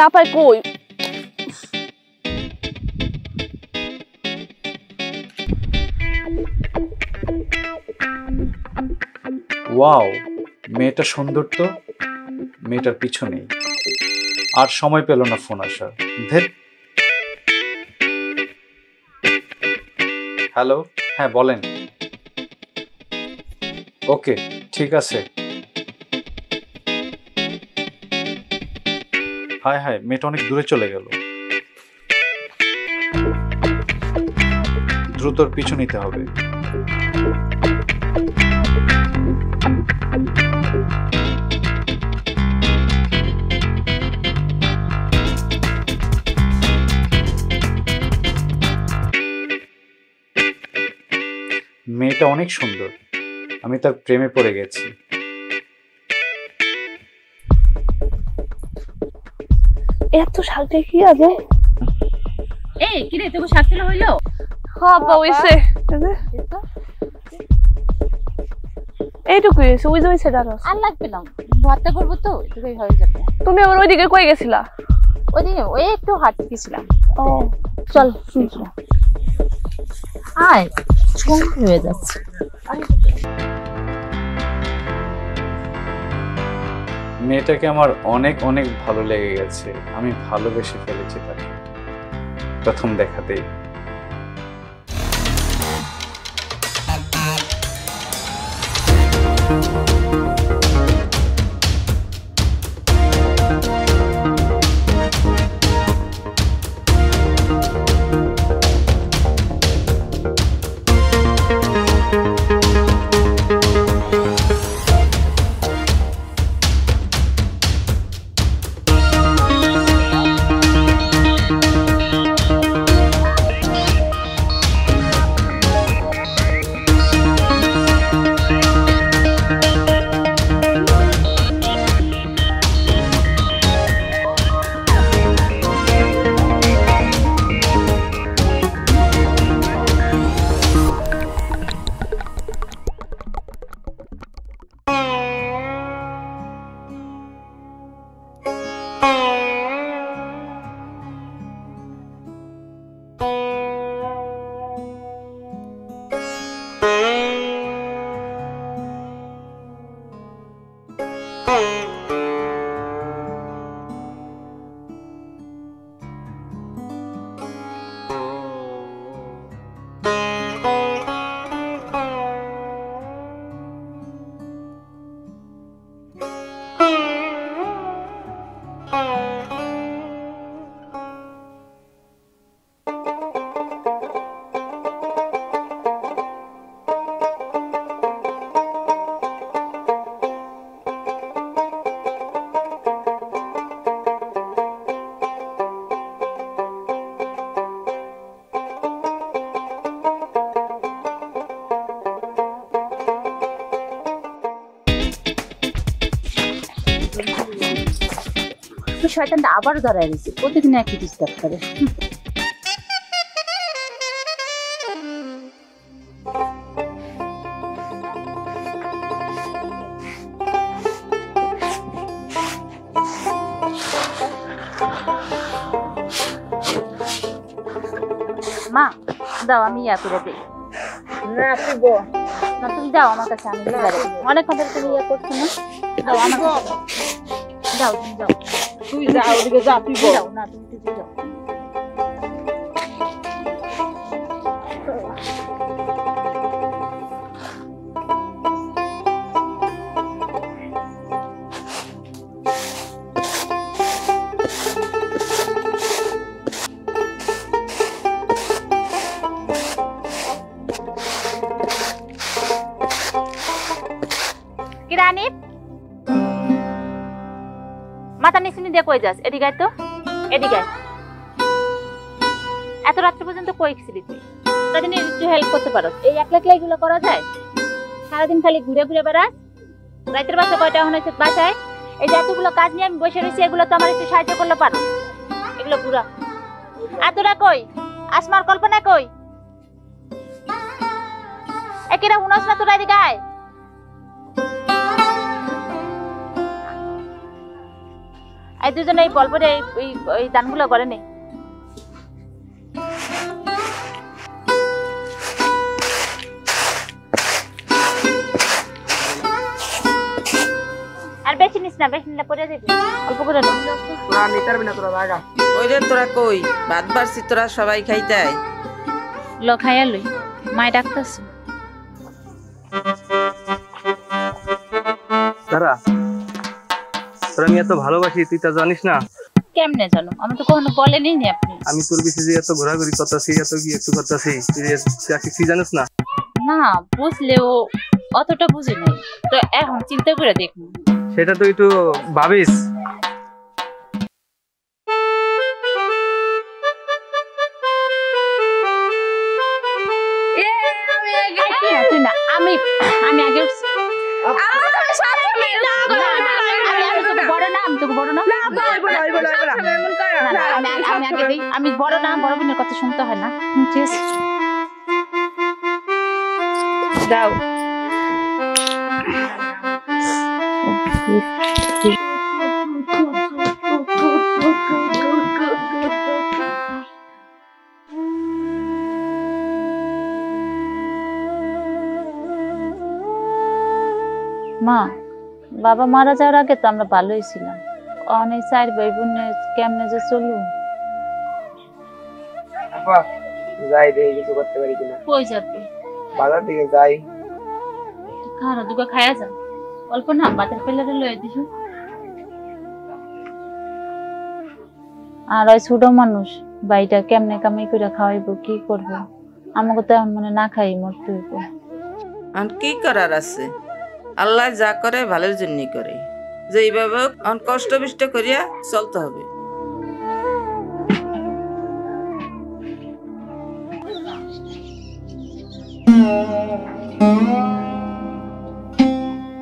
আপায় কই? ওয়াও, মেয়েটা সুন্দর তো। মেয়েটার পিছু নেই, আর সময় পেল না ফোন আসার। ধের। হ্যালো, হ্যাঁ বলেন। ওকে, ঠিক আছে। হায় হায়, মেয়েটা অনেক দূরে চলে গেল। দ্রুত পিছু নিতে হবে। মেয়েটা অনেক সুন্দর, আমি তার প্রেমে পড়ে গেছি। এত শাক কি আছে? এই কি রে, তোকে শাক তোলা হইলো? হ্যাঁ আপা হইছে। এইটুকু হইছে, ওই যে হইছে ডারস। আর লাগবে না, ভর্তা করবো তো, এটুকুই হয়ে যাবে। তুমি আবার ওইদিকে কই গেছিলা? ওইদিকে ওই একটু হাঁটতে গেছিলাম। ও চল আয়, ছুম হয়ে যাচ্ছে। মেয়েটাকে আমার অনেক অনেক ভালো লেগে গেছে। আমি ভালোবেসে ফেলেছি তাকে প্রথম দেখাতেই। শয়তানটা আবারও দাঁড়ায় রয়েছে, প্রতিদিন একই ডিস্টার্ব করে। মা দাও, আমি ইয়া করে দিই। না পিবো না তুমি দাও আমার কাছে, আমি অনেক কথা তুমি ইয়া করছো না। দাও আমার কাছে দাও, তুমি দাও। তুই যা ওদিকে যা পিবো। দাও না, তুমি যাও। কিরানি মাথা নিচে দিয়ে কই যাস? এদিকে আয় তো, এদিকে আয়। এত রাত্রে পর্যন্ত কই ছিলি তুই? সারাদিন একটু হেল্প করতে পারো? এই একলা একলা এগুলো করা যায়? সারাদিন খালি ঘুরে ঘুরে বেড়াস। রাতের বাসা কয়টা এখন হয়েছে বাসায়? এই যে এতগুলো কাজ নিয়ে আমি বসে রয়েছি, এগুলো তো আমার একটু সাহায্য করলে পারো। এগুলো পুরা এতটা কই? আসমার কল্পনা কই? একেরা হুনস না, তোরা এদিকে আয়। এই দুজনে এই পলপরে এই দানগুলো করে নেই। আর বেশি নিস না, বেশি নিলে পড়ে যাবি, অল্প করে নে। তোরা নিতে পারবি না, তোরা জায়গা ওই রে তোরা কই ভাত বাড়ছি তোরা সবাই খাইতে আয়। লো খাইয়া লই, মায় ডাকতেছে। তারা তোরা আমি এত ভালোবাসি, তুই তা জানিস না? কেমনে জানো? আমি তো কখনো বলেনি নি আপনি। আমি তোর পিছে যে এত ঘোরাঘুরি করতেছি, এত কি একটু করতেছি, তুই কি জানিস না? না বুঝলেও অতটা বুঝি নাই, তো এখন চিন্তা করে দেখুন। সেটা তো একটু ভাবিস। তুই না, আমি আগে উঠছি। বড় না, আমি তোকে বড় না, আমি আগে দিই। আমি বড় না, বড় বোনের কথা শুনতে হয় না। ঠিক আছে দাও। মা, বাবা মারা যাওয়ার আগে তো আমরা ভালোই ছিলাম। অনেক 4 ভাই বোনের কেমনে যে চলু। আপা যাই দেখি কিছু করতে পারি কিনা। কই যাবে? বাজার দিকে যাই। খাওয়া দুটো খায়া যা, অল্প না বাজার পেলে লয়ে দিস। আর ওই ছোট মানুষ বাইটা কেমনে কামাই করে খাওয়াইবো, কি করবো? আমাকে তো এখন মনে না খাই মরতে হইব। আর কি করার আছে, আল্লাহ যা করে ভালোর জন্যই করে। যে এইভাবে কষ্ট বিষ্ট করিয়া চলতে হবে।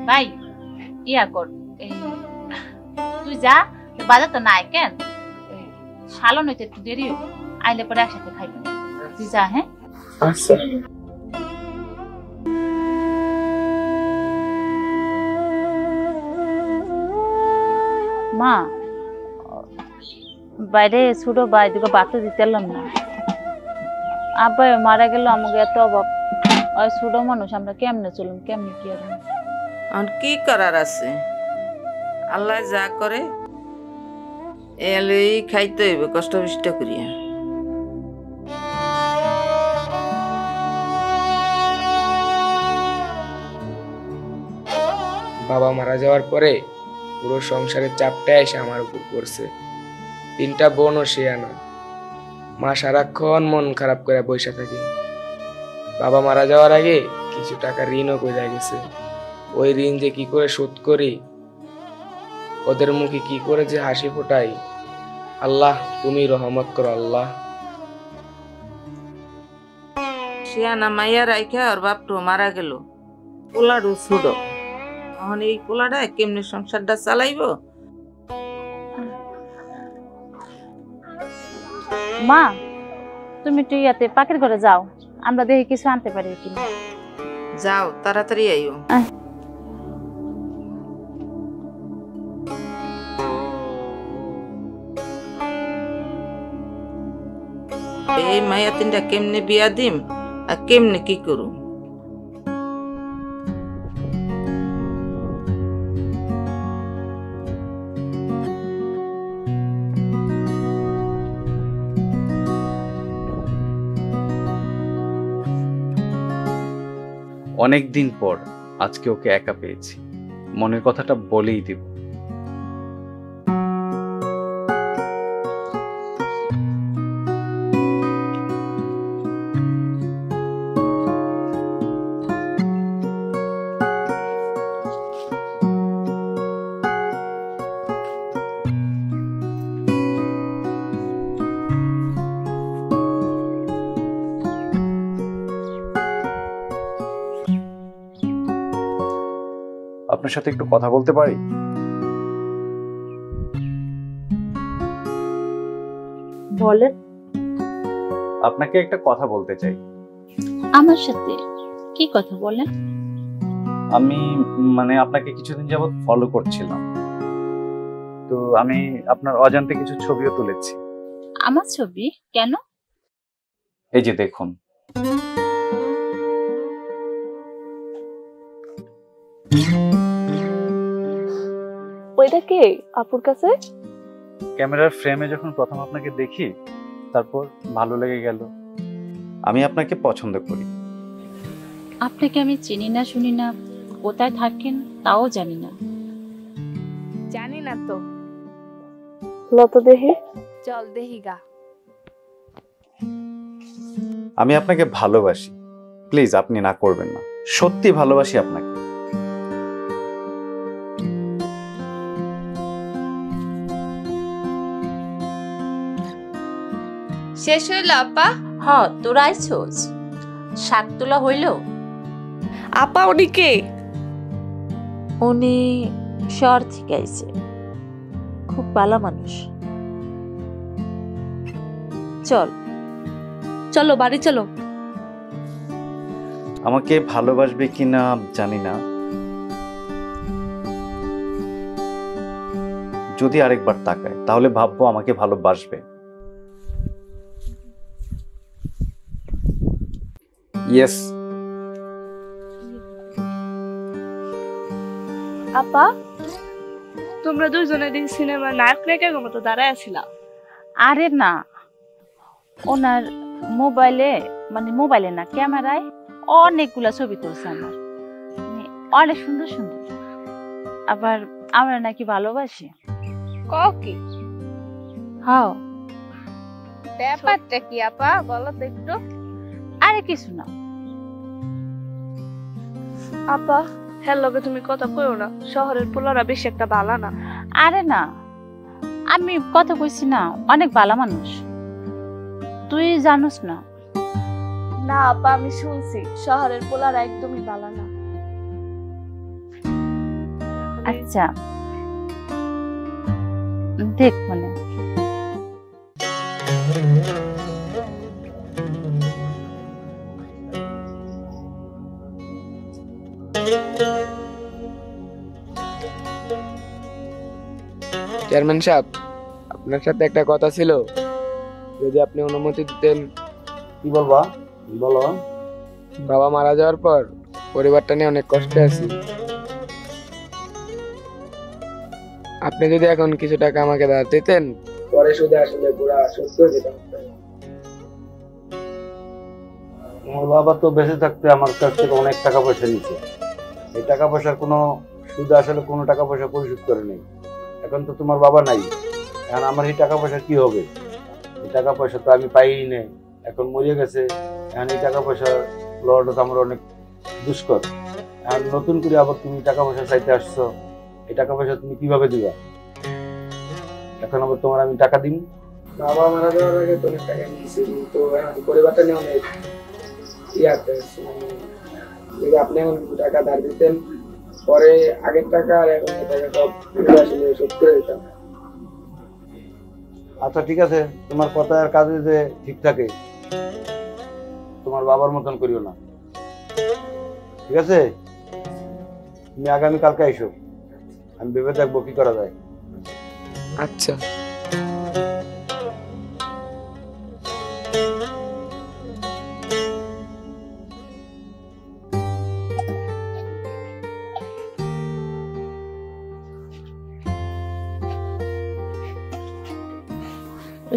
ভাই ইয়া কর, তুই যা, বাজার তো নাই কেন, শালন হইতে একটু দেরি হইব, আইলে পরে একসাথে খাইব। তুই যা। হ্যাঁ আচ্ছা। মা, বাইরে ছোট ভাই দুটো বাচ্চা দিতে এলাম না। আব্বা মারা গেল, আমাকে এত অভাব। ওই ছোট মানুষ আমরা কেমনে চলুন, কেমনে কি আর আর কি করার আছে, আল্লাহ যা করে এলেই খাইতে হইবে কষ্ট বিষ্ট করিয়া। বাবা মারা যাওয়ার পরে পুরো সংসারের চাপটা এসে আমার উপর পড়ছে। 3টা বোনও সে আনা। মা সারাক্ষণ মন খারাপ করে বসে থাকে। বাবা মারা যাওয়ার আগে কিছু টাকা ঋণও করে গেছে। ওই ঋণ যে কি করে শোধ করি, ওদের মুখে কি করে যে হাসি ফোটাই, আল্লাহ তুমি রহমত করো আল্লাহ। শিয়ানা মাইয়া রাইখা ওর বাপটো মারা গেল, পোলারও ছোট। এখন এই পোলাটা কেমনে সংসারটা চালাইব? মা, তুমি একটু ইয়াতে পাখির ঘরে যাও, আমরা দেখি কিছু আনতে পারি কিনা। যাও তাড়াতাড়ি আইও। এই মাইয়া 3টা কেমনে বিয়া দিম আর কেমনে কি করুম? অনেক দিন পর আজকে ওকে একা পেয়েছি, মনের কথাটা বলেই দিব। আপনার সাথে একটু কথা বলতে পারি? বলেন। আপনাকে একটা কথা বলতে চাই। আমার সাথে কি কথা বলেন? আমি আপনাকে কিছুদিন যাবত ফলো করছিলাম। তো আমি আপনার অজান্তে কিছু ছবিও তুলেছি। আমার ছবি কেন? এই যে দেখুন। ওইটা কে আপুর কাছে? ক্যামেরার ফ্রেমে যখন প্রথম আপনাকে দেখি, তারপর ভালো লেগে গেল। আমি আপনাকে পছন্দ করি। আপনাকে আমি চিনি না শুনি না, কোথায় থাকেন তাও জানি না। জানি না তো। লত দেহি, চল দেহি গা। আমি আপনাকে ভালোবাসি, প্লিজ আপনি না করবেন না। সত্যি ভালোবাসি আপনাকে। শেষ হইল আপা? হ, তোরা আইছোস? শাক তোলা হইল? আপা উনি কে? উনি শহর থেকে আইছে, খুব ভালো মানুষ। চল চলো বাড়ি চলো। আমাকে ভালোবাসবে কিনা জানি না, যদি আরেকবার তাকায় তাহলে ভাববো আমাকে ভালোবাসবে। ইয়েস। আপা তোমরা দুইজনে দেখি সিনেমার নায়ক নায়িকার মতো দাঁড়ায় আছিলা। আরে না, ওনার মোবাইলে, মানে মোবাইলে না ক্যামেরায় অনেকগুলা ছবি তুলছে আমার, মানে অনেক সুন্দর সুন্দর। আবার আমরা নাকি ভালোবাসি। ক কি হ্যাঁ। ব্যাপারটা কি আপা বলো তো একটু। আরে কিছু না। আপা হ্যাঁ লগে তুমি কথা কইও না, শহরের পোলারা বেশি একটা ভালো না। আরে না, আমি কথা কইছি না, অনেক ভালো মানুষ, তুই জানোস না। না আপা আমি শুনছি শহরের পোলারা একদমই ভালো না। আচ্ছা দেখ, মানে চেয়ারম্যান সাহেব, আপনার সাথে একটা কথা ছিল, যদি আপনি অনুমতি দিতেন। কি বলবা? বলো। বাবা মারা যাওয়ার পর পরিবারটা নিয়ে অনেক কষ্টে আছি। আপনি যদি এখন কিছু টাকা আমাকে ধার দিতেন, পরে সুদে আসলে পুরা সুস্থ হয়ে যেতাম। তোমার বাবা তো বেঁচে থাকতে আমার কাছ থেকে অনেক টাকা পয়সা নিচ্ছে। এই টাকা পয়সার কোনো সুদ আসলে কোনো টাকা পয়সা পরিশোধ করে নেই। এখন তো তোমার বাবা নাই, এখন আমার এই টাকা পয়সা কি হবে? এই টাকা পয়সা তো আমি পাইই নাই, এখন মরে গেছে। এখন এই টাকা পয়সা লওয়াটা তো আমার অনেক দুষ্কর। এখন নতুন করে আবার তুমি টাকা পয়সা চাইতে আসছো, এই টাকা পয়সা তুমি কিভাবে দিবা? এখন আবার তোমার আমি টাকা দিই? বাবা মারা যাওয়ার আগে তো অনেক টাকা নিয়েছি, কিন্তু এখন পরিবারটা নিয়ে অনেক ইয়াতে আছি। যদি আপনি এখন কিছু টাকা ধার দিতেন, পরে আগের টাকা আর এখন টাকা সব আসলে শোধ করে দিতাম। আচ্ছা ঠিক আছে, তোমার কথা আর কাজে যে ঠিক থাকে, তোমার বাবার মতন করিও না, ঠিক আছে? তুমি আগামী কালকে এসো, আমি ভেবে দেখবো কি করা যায়। আচ্ছা।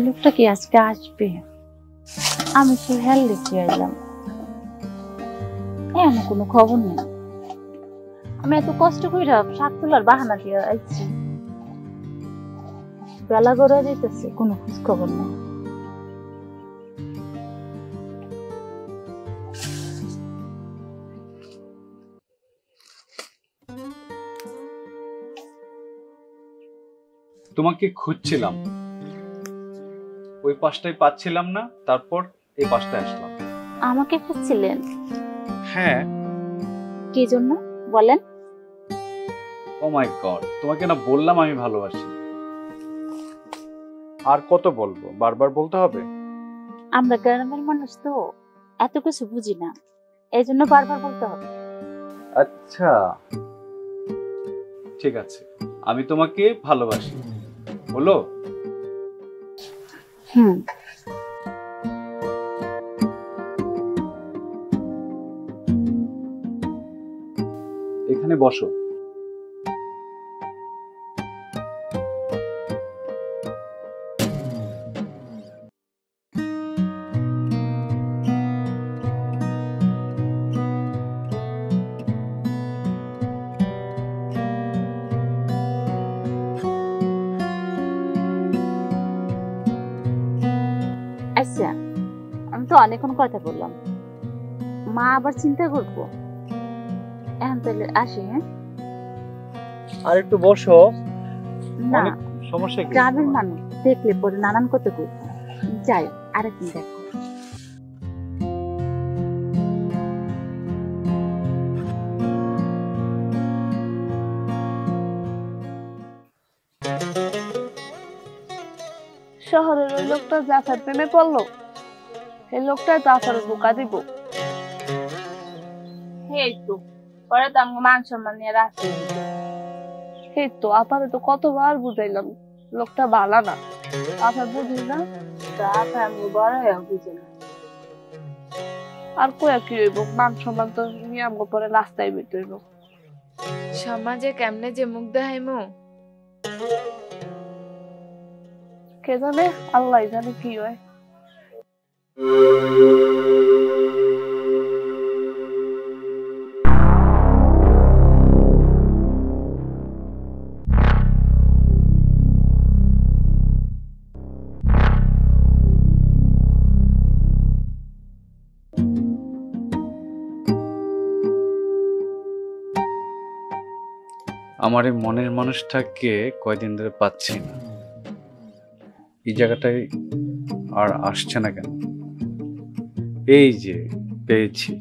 লোকটা কি আজকে আসবে? আমি সে হেল দেখতে এলাম, এমন কোনো খবর নেই। আমি এত কষ্ট করে শাক তোলার বাহানা দিয়ে আইছি, বেলা গড়া যেতেছে, কোনো খোঁজ খবর নেই। তোমাকে খুঁজছিলাম, ওই পাশটাই পাচ্ছিলাম না, তারপর এই পাশটায় আসলাম। আমাকে খুঁজছিলেন? হ্যাঁ। কি জন্য বলেন? ও মাই গড, তোমাকে না বললাম আমি ভালোবাসি। আর কত বলবো, বারবার বলতে হবে? আমরা গ্রামের মানুষ তো এত কিছু বুঝি না, এই জন্য বারবার বলতে হবে। আচ্ছা ঠিক আছে, আমি তোমাকে ভালোবাসি। হলো? হুম। এখানে বসো। আচ্ছা, আমি তো অনেকক্ষণ কথা বললাম, মা আবার চিন্তা করবো। এখন তাহলে আসি। হ্যাঁ, আর একটু বসো। না, অনেক সমস্যা কি? গ্রামের মানুষ দেখলে পরে নানান কথা করবো। যাই, আরেকদিন দেখো। শহরের ওই লোকটা জাফার প্রেমে পড়লো, এই লোকটা জাফারের বোকা দিব। এই তো পরে তো আমাকে মান সম্মান নিয়ে রাখতে এই তো আপারে তো কতবার বুঝাইলাম লোকটা ভালো না, আপা বুঝি না। আমি বড় হয়ে বুঝে না। আর কয়া কি হইব, মান সম্মান তো নিয়ে আমগো পরে রাস্তায় বের হইব। সমাজে কেমনে যে মুখ দেখাইমু, কে জানে, আল্লাহ জানে কি হয়। আমার এই মনের মানুষটাকে কয়দিন ধরে পাচ্ছি না। এই জায়গাটায় আর আসছে না কেন? এই যে পেয়েছি।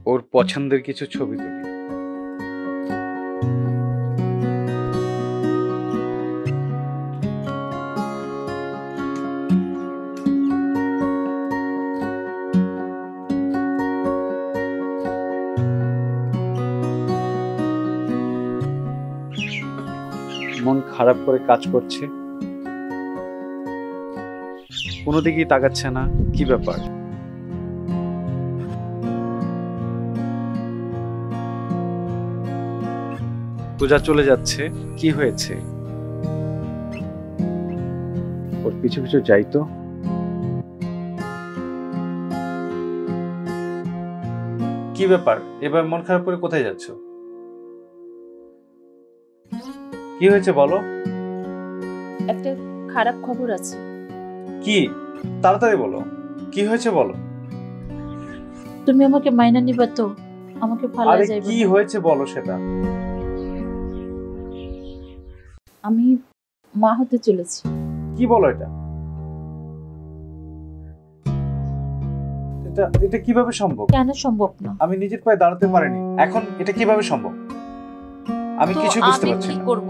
ওর পছন্দের কিছু ছবি তুলি। মন খারাপ করে কাজ করছে, কোনো দিকেই তাকাচ্ছে না। কি ব্যাপার? পূজা চলে যাচ্ছে, কি হয়েছে? ওর পিছু পিছু যাই তো। কি ব্যাপার, এবার মন খারাপ করে কোথায় যাচ্ছ? কি হয়েছে বলো? একটা খারাপ খবর আছে। কি? তাড়াতাড়ি বলো, কি হয়েছে বলো। তুমি আমাকে মাইনা নিবা তো? আমাকে ভালো আরে যাইবে কি না। হয়েছে বলো সেটা। আমি মা হতে চলেছি। কি বলো এটা? এটা এটা কিভাবে সম্ভব? কেন সম্ভব না? আমি নিজের পায়ে দাঁড়াতে পারিনি, এখন এটা কিভাবে সম্ভব? আমি তো কিছু বুঝতে আমি পারছি কি না। করব?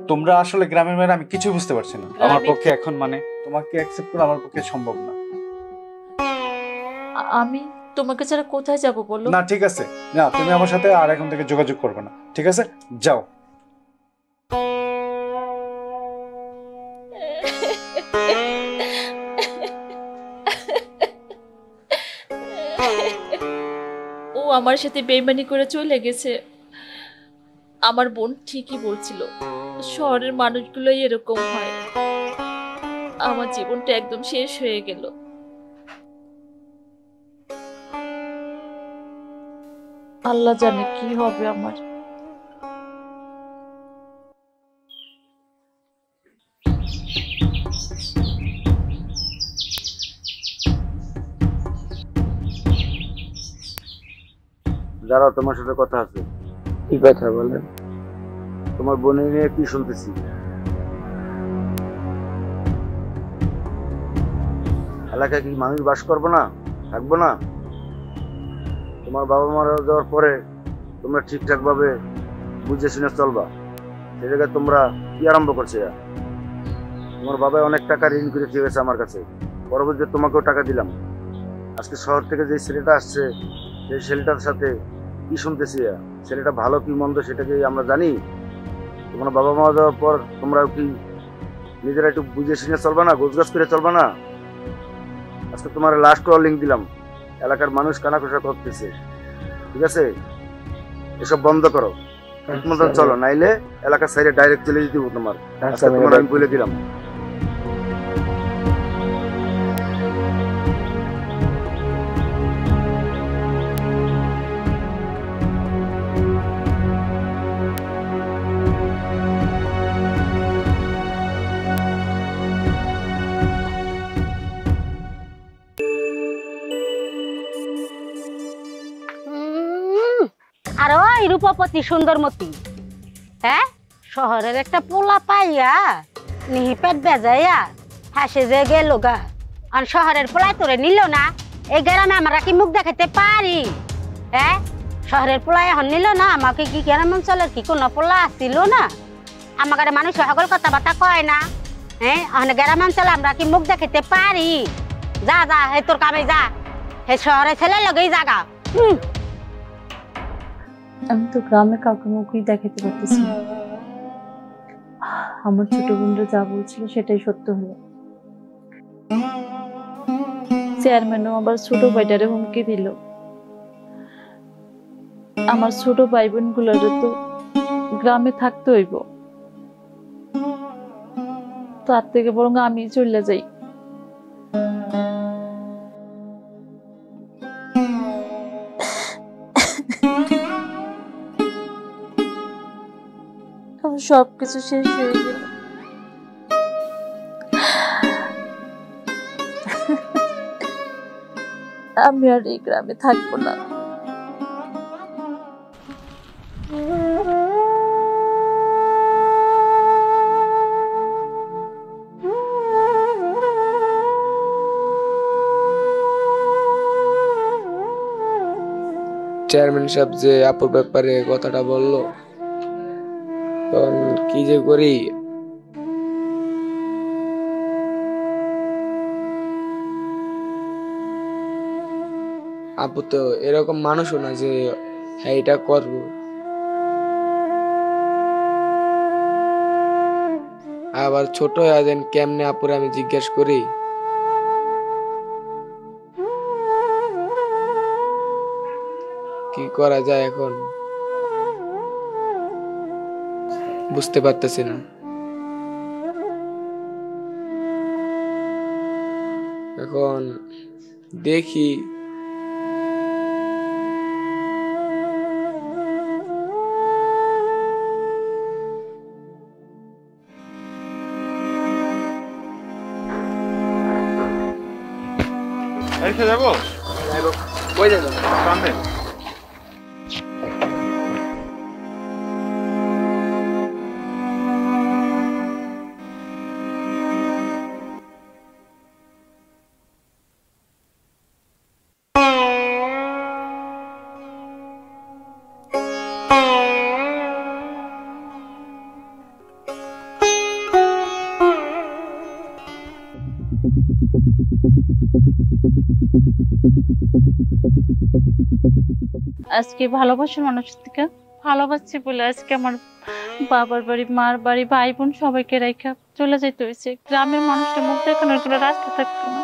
তোমরা আসলে গ্রামের মেয়েরা, আমি কিছু বুঝতে পারছি না। আমার আমি- পক্ষে এখন মানে তোমাকে অ্যাকসেপ্ট করা আমার পক্ষে সম্ভব না। আমি তোমাকে ছাড়া কোথায় যাব বলো? না ঠিক আছে, না তুমি আমার সাথে আর এখন থেকে যোগাযোগ করবে না, ঠিক আছে? যাও। ও আমার সাথে বেইমানি করে চলে গেছে। আমার বোন ঠিকই বলছিল, শহরের মানুষগুলোই এরকম হয়। আমার জীবনটা একদম শেষ হয়ে গেল। আল্লাহ জানে কি হবে আমার। যারা তোমার সাথে কথা আছে। কি কথা বলেন? তোমার বোনের নিয়ে কি শুনতেছি? এলাকায় কি মানুষ বাস করবো না, থাকবো না? তোমার বাবা মারা যাওয়ার পরে তোমরা ঠিকঠাক ভাবে বুঝে শুনে চলবা, সে জায়গায় তোমরা কি আরম্ভ করছে? তোমার বাবা অনেক টাকা ঋণ করে দিয়ে গেছে আমার কাছে, পরবর্তীতে তোমাকেও টাকা দিলাম। আজকে শহর থেকে যে ছেলেটা আসছে সেই ছেলেটার সাথে কি শুনতেছি? ছেলেটা ভালো কি মন্দ সেটা কি আমরা জানি? তোমার বাবা মা যাওয়ার পর তোমরা কি নিজেরা একটু বুঝে শুনে চলবা না? গোছগাছ করে চলবা না? আজকে তোমার লাস্ট ওয়ার্নিং দিলাম, এলাকার মানুষ কানাঘুষা করতেছে, ঠিক আছে? এসব বন্ধ করো, ঠিক মতন চলো, নাইলে এলাকার সাইডে ডাইরেক্ট চলে যেতে তোমার। আজকে তোমার আমি বলে দিলাম। আর ওই রূপপতি সুন্দরমতি, হ্যাঁ, শহরের একটা পোলা পাইয়া নিহি পেট বেজাইয়া হাসে যে গেল গা। আর শহরের পোলাই তোরে নিল না, এই গ্রামে আমরা কি মুখ দেখাতে পারি? হ্যাঁ, শহরের পোলাই এখন নিল না, আমাকে কি গ্রাম অঞ্চলের কি কোনো পোলা আসছিল না? আমাকে মানুষ সকল কথাবার্তা কয় না। হ্যাঁ, এখন গ্রাম অঞ্চলে আমরা কি মুখ দেখাতে পারি? যা যা, হে তোর কামে যা, হে শহরে ছেলে লগেই জাগা। আমি তো গ্রামে কাউকে মুখই দেখাতে পারতেছি না। আমার ছোট বোনরা যা বলছিল সেটাই সত্য হলো। চেয়ারম্যানও আবার ছোট ভাইটারে হুমকি দিল। আমার ছোট ভাই বোন গুলোর তো গ্রামে থাকতে হইব, তার থেকে বরং আমি চলে যাই। সবকিছু শেষ হয়ে গেল। আমি আর এই গ্রামে থাকবো না। চেয়ারম্যান সাহেব যে আপুর ব্যাপারে কথাটা বললো, তখন কি যে করি। আপু তো এরকম মানুষও না যে হ্যাঁ এটা করবো। আবার ছোট হয়ে যেন কেমনে আপুরে আমি জিজ্ঞেস করি। কি করা যায় এখন বুঝতে পারতেছি না। এখন দেখি যাবো কই যাবো সামনে। আজকে ভালোবাসার মানুষের থেকে ভালোবাসছি বলে আজকে আমার বাবার বাড়ি, মার বাড়ি, ভাই বোন সবাইকে রেখা চলে যেতে হয়েছে। গ্রামের মানুষটা মুখ দেখানোর কোনো রাস্তা থাকতো না।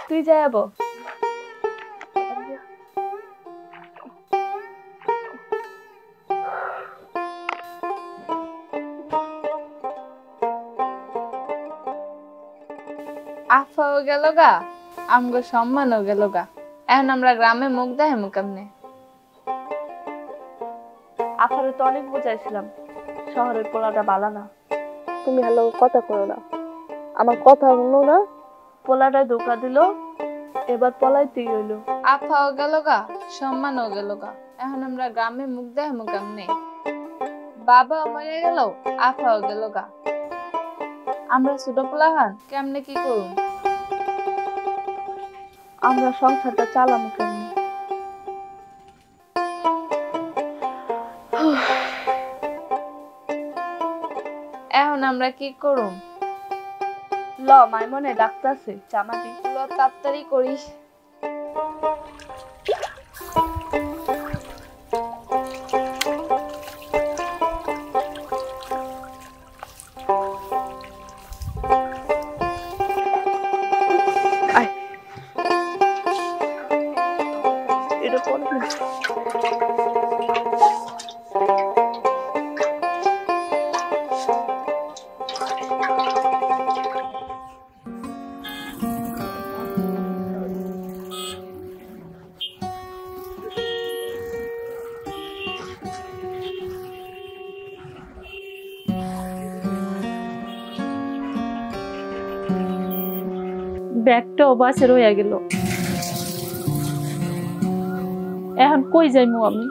তুই যাবো গেল গা, আমগো সম্মানও গেল গা। এখন আমরা গ্রামে মুখ দেখামু কেমনে? আপনারে তো অনেক বুঝাইছিলাম শহরের পোলাটা ভালো না, তুমি হ্যালো কথা করো না, আমার কথা শুনো না। পোলাটা ধোকা দিল, এবার পলাইতেই হইলো। আফাও গেল গা, সম্মানও গেল গা। এখন আমরা গ্রামে মুখ দেখামু কেমনে? বাবা মরে গেল, আফাও গেল গা। আমরা ছোট পোলাহান কেমনে কি করুন? আমরা সংসারটা চালামু কেমনে? এখন আমরা কি করুম? ল মাইমনে ডাক্তারছে, চামাটি ল তাড়াতাড়ি করিস। এটা পড়ে না। ব্যাগটাও বাসে রয়ে গেল, এখন কই যাইমু আমি?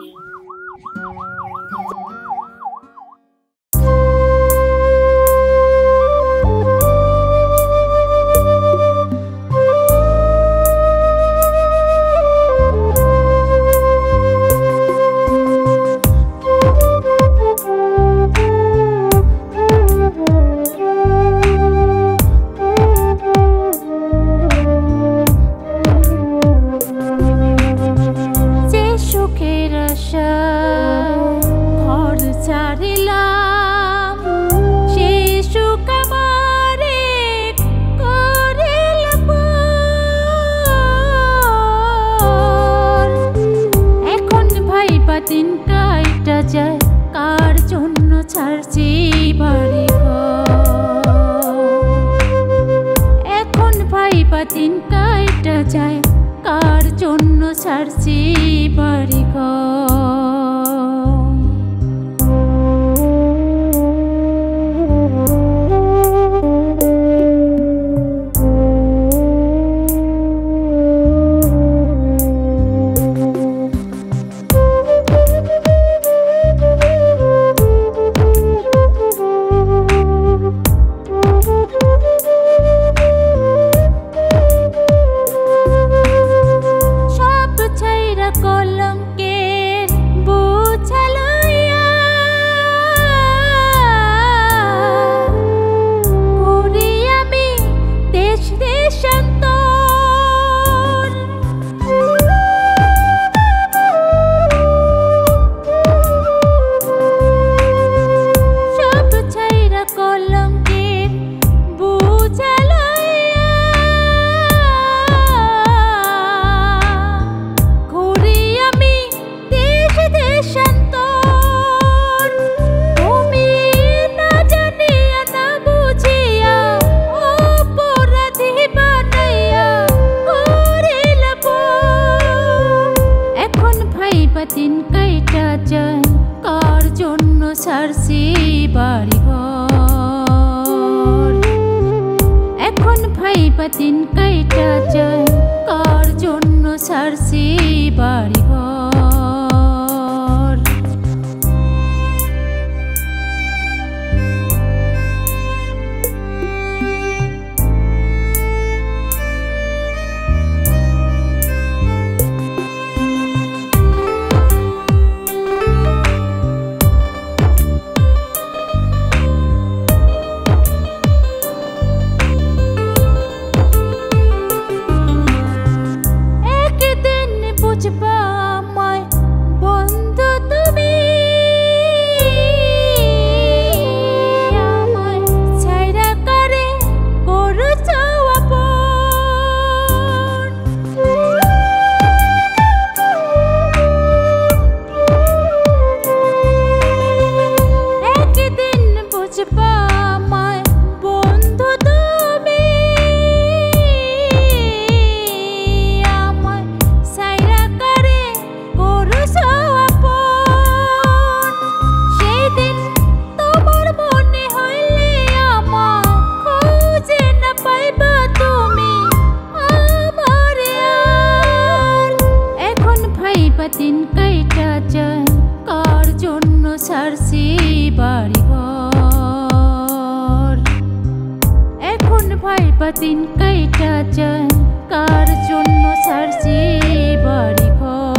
পাতিন কাইটা যায় কার জন্য সারছি বাড়িঘর এখন ভাই পাতিন কাইটা যায় কার জন্য সারছি বাড়িঘর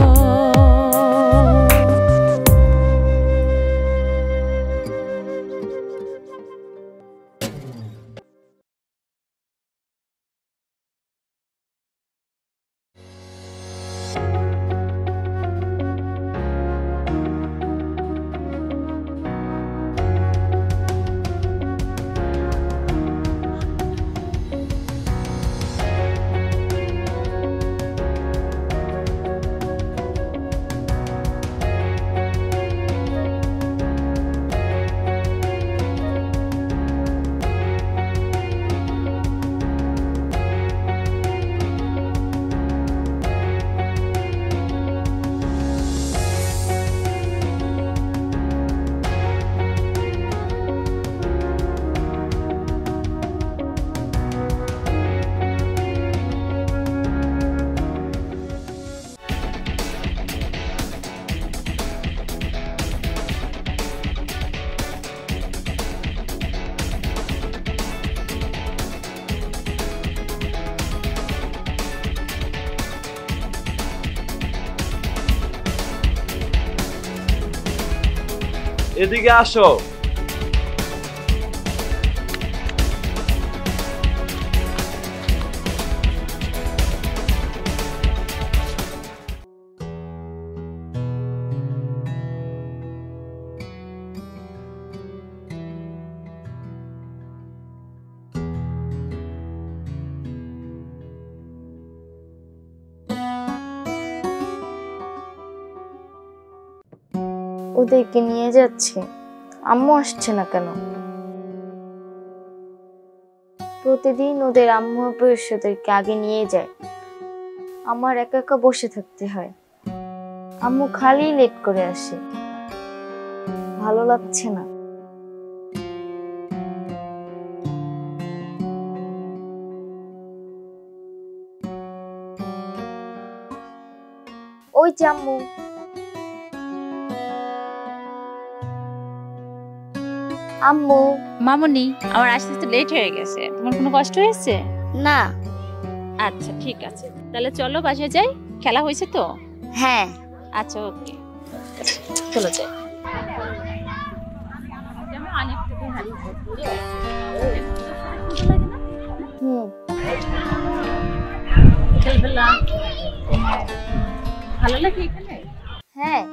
এদিকে আসো। ওদেরকে নিয়ে যাচ্ছে, আম্মু আসছে না কেন? প্রতিদিন ওদের আম্মু ওদেরকে আগে নিয়ে যায়, আমার একা একা বসে থাকতে হয়। আম্মু খালি লেট করে আসে, ভালো লাগছে না। ওই যে আম্মু। আম্মু। মামুনি, আমার আসতে তো লেট হয়ে গেছে, তোমার কোনো কষ্ট হয়েছে? না। আচ্ছা ঠিক আছে, তাহলে চলো বাসায় যাই, খেলা হয়েছে তো? হ্যাঁ। আচ্ছা ওকে, চলো যাই। ভালো লাগে এখানে? হ্যাঁ।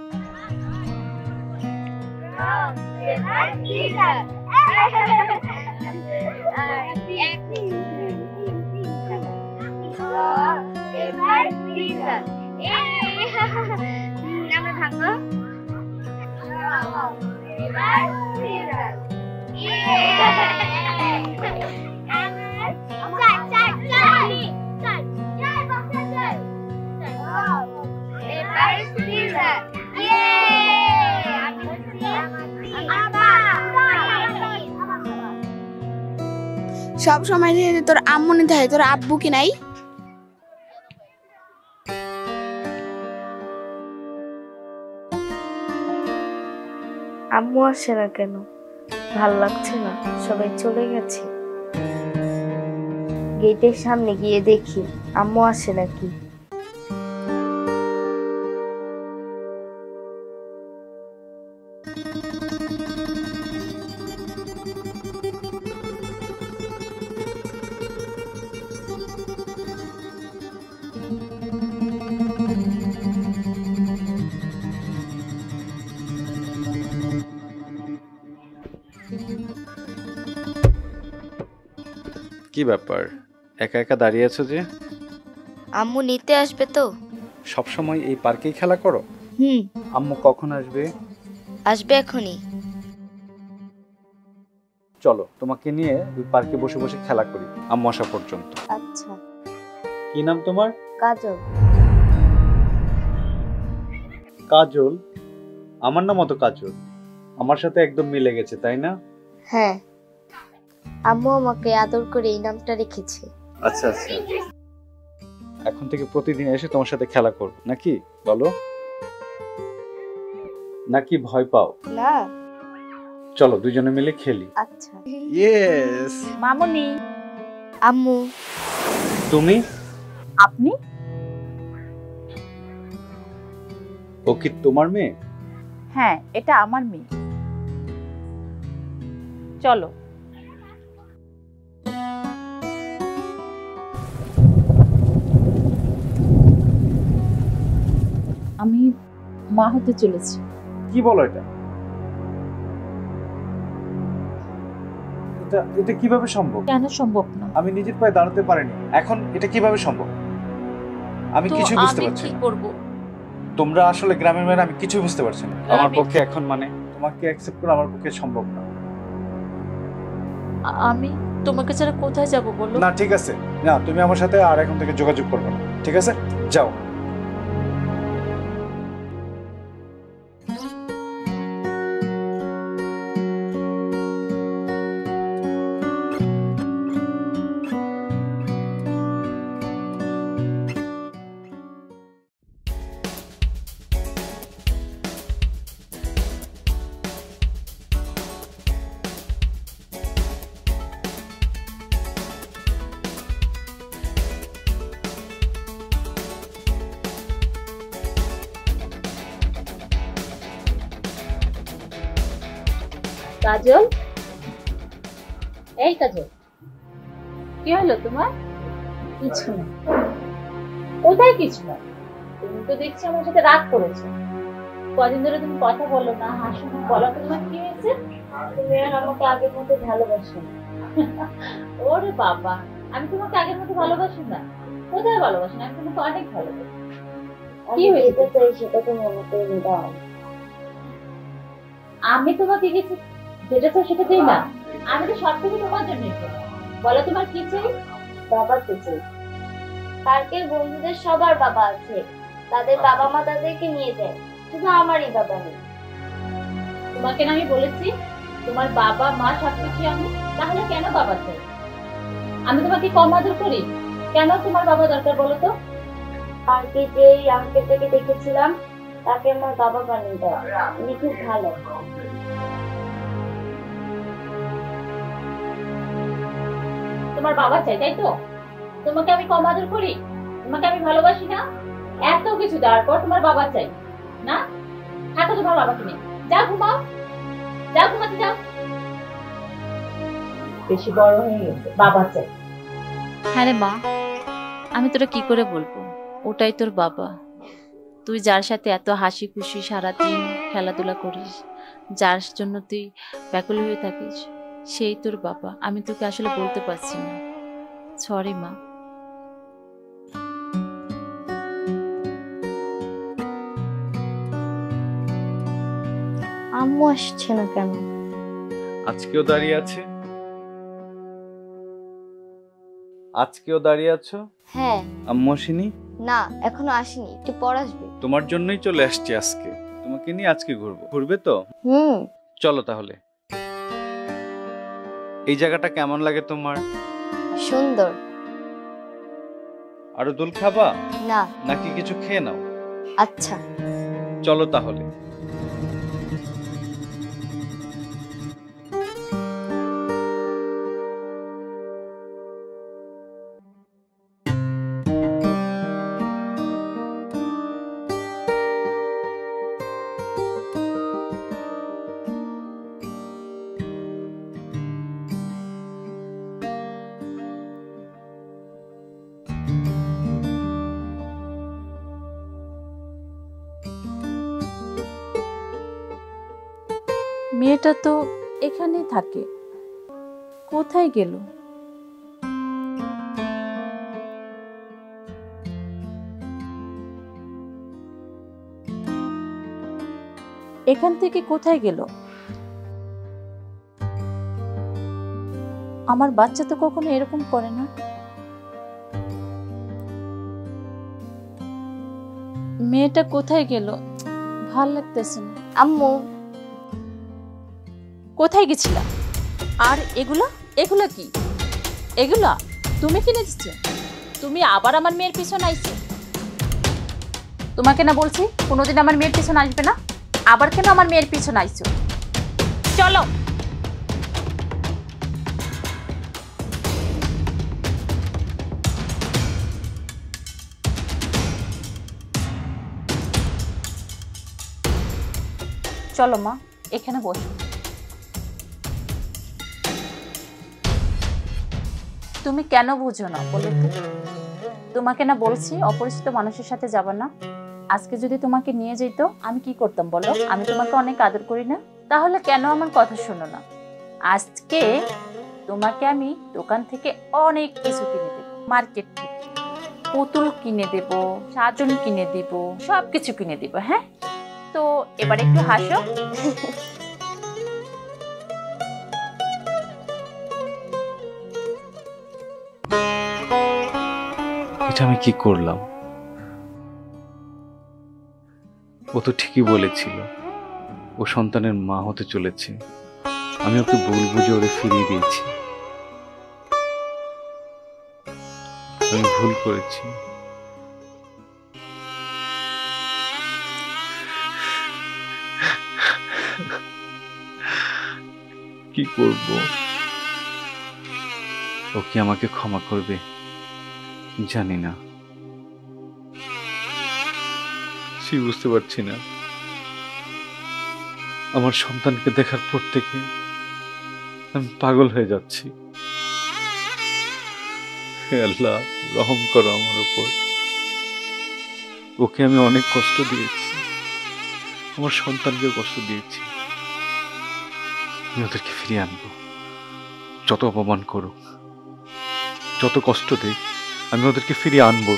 সব সময় তোর আম্মু নিতে হয়, তোর আব্বু কি নাই? আম্মু আসে না কেন? ভাল লাগছে না, সবাই চলে গেছে। গেটের সামনে গিয়ে দেখি আম্মু আসে নাকি। কি ব্যাপার, একা একা দাঁড়িয়ে আছো যে? আম্মু নিতে আসবে তো। সব সময় এই পার্কেই খেলা করো? আম্মু কখন আসবে? আসবে এখনই। চলো তোমাকে নিয়ে ওই পার্কে বসে বসে খেলা করি আম্মু আসা পর্যন্ত। আচ্ছা। কি নাম তোমার? কাজল। কাজল? আমার নামও তো কাজল, আমার সাথে একদম মিলে গেছে তাই না? হ্যাঁ, আম্মু আমাকে আদর করে এই নামটা রেখেছে। আচ্ছা আচ্ছা, এখন থেকে প্রতিদিন এসে তোমার সাথে খেলা করব নাকি বলো? নাকি ভয় পাও? না। চলো দুজনে মিলে খেলি। আচ্ছা। ইয়েস। মামুনি। আম্মু। তুমি? আপনি? ও কি তোমার মেয়ে? হ্যাঁ, এটা আমার মেয়ে। চলো। আমি মা হতে চলেছি। কি বলো এটা? এটা কিভাবে সম্ভব? কেন সম্ভব না? আমি নিজের পায়ে দাঁড়াতে পারিনি, এখন এটা কিভাবে সম্ভব? আমি তো কিছু বুঝতে আমি পারছি কি না। করব? তোমরা আসলে গ্রামের মেয়েরা, আমি কিছু বুঝতে পারছি না। আমার পক্ষে এখন তোমাকে অ্যাকসেপ্ট করা আমার পক্ষে সম্ভব না। আমি তোমাকে ছাড়া কোথায় যাব বলো? না ঠিক আছে, না তুমি আমার সাথে আর এখন থেকে যোগাযোগ করবে না, ঠিক আছে? যাও। কাজল, এই কাজল, কি হলো তোমার? কিছু না। কোথায় কিছু না? তুমি তো দেখছি আমার সাথে রাগ করেছো। কদিন ধরে তুমি কথা বলো না, হাসো না, বলো তোমার কি হয়েছে? তুমি আর আমাকে আগের মতো ভালোবাসো না। ওরে বাবা, আমি তোমাকে আগের মতো ভালোবাসি না। কোথায় ভালোবাসি না? আমি তোমাকে অনেক ভালোবাসি। কি হয়েছে? সেটা তো মনে করে দাও। আমি তোমাকে কিছু যেটা চাই সেটা চাই না। আমি তো সবটুকু তোমার জন্যই করি। বলো তোমার কি চাই? বাবার তো চাই। পার্কের বন্ধুদের সবার বাবা আছে, তাদের বাবা মা তাদেরকে নিয়ে যায়, শুধু আমারই বাবা নেই। তোমাকে না আমি বলেছি তোমার বাবা মা সবকিছু আমি, তাহলে কেন বাবা চাই? আমি তোমাকে কম আদর করি? কেন তোমার বাবা দরকার বলো তো? পার্কে যে আঙ্কেলটাকে দেখেছিলাম তাকে আমার বাবা বানিয়ে দেয়, উনি খুব ভালো। তোমার বাবা চাই, তাই তো? তোমাকে আমি কম আদর করি? তোমাকে আমি ভালোবাসি না? এত কিছু দেওয়ার পর তোমার বাবা চাই না? থাকো তোমার বাবাকে নিয়ে, যাও ঘুমাও, যাও ঘুমাতে যাও। বেশি বড় হয়ে গেছে, বাবা চাই। হ্যাঁ রে মা, আমি তোরা কি করে বলবো, ওটাই তোর বাবা। তুই যার সাথে এত হাসি খুশি সারাদিন খেলাধুলা করিস, যার জন্য তুই ব্যাকুল হয়ে থাকিস, সেই তোর বাবা। আমি তোকে আসলে বলতে পারছি না, সরি মা। আম্মু আসছে না কেন? আজকেও দাঁড়িয়ে আছে? আজকেও দাঁড়িয়ে আছো? হ্যাঁ। আম্মু আসেনি? না, এখনো আসেনি, একটু পর আসবে। তোমার জন্যই চলে আসছি আজকে, তোমাকে নিয়ে আজকে ঘুরবে তো? চলো তাহলে। এই জায়গাটা কেমন লাগে তোমার? সুন্দর। আরো দোল খাবা? না। নাকি কিছু খেয়ে নাও? আচ্ছা চলো তাহলে। মেয়েটা তো এখানেই থাকে, কোথায় গেল? এখান থেকে কোথায় গেল? আমার বাচ্চা তো কখনো এরকম করে না। মেয়েটা কোথায় গেল? ভাল লাগতেছে না। আম্মু, কোথায় গেছিলা? আর এগুলা এগুলা কি? এগুলা তুমি কিনে দিচ্ছ? তুমি আবার আমার মেয়ের পিছনে আইছো? তোমাকে না বলছি কোনোদিন আমার মেয়ের পিছনে আসবে না? আবার কেন আমার মেয়ের পিছনে আইছো? চলো। চলো মা, এখানে বসো। তুমি কেন বুঝো না বলো তো? তোমাকে না বলছি অপরিচিত মানুষের সাথে যাবা না। আজকে যদি তোমাকে নিয়ে যেত আমি কি করতাম বলো? আমি তোমাকে অনেক আদর করি না? তাহলে কেন আমার কথা শোনো না? আজকে তোমাকে আমি দোকান থেকে অনেক কিছু কিনে দেব, মার্কেট থেকে পুতুল কিনে দেব, সাজন কিনে দিব, সবকিছু কিনে দিব। হ্যাঁ, তো এবার একটু হাসো। এটা আমি কি করলাম? ও তো ঠিকই বলেছিল ও সন্তানের মা হতে চলেছে। আমি ওকে ভুল বুঝে ওরে ফিরিয়ে দিয়েছি। আমি ভুল করেছি। কি করব? ও কি আমাকে ক্ষমা করবে জানি না। সে বুঝতে পারছি না। আমার সন্তানকে দেখার পর থেকে আমি পাগল হয়ে যাচ্ছি। হে আল্লাহ, রহম করো আমার উপর। ওকে আমি অনেক কষ্ট দিয়েছি, আমার সন্তানকে কষ্ট দিয়েছি। আমি ওদেরকে ফিরিয়ে আনবো। যত অপমান করুক, যত কষ্ট দেখ, আমি ওদেরকে ফিরিয়ে আনবো।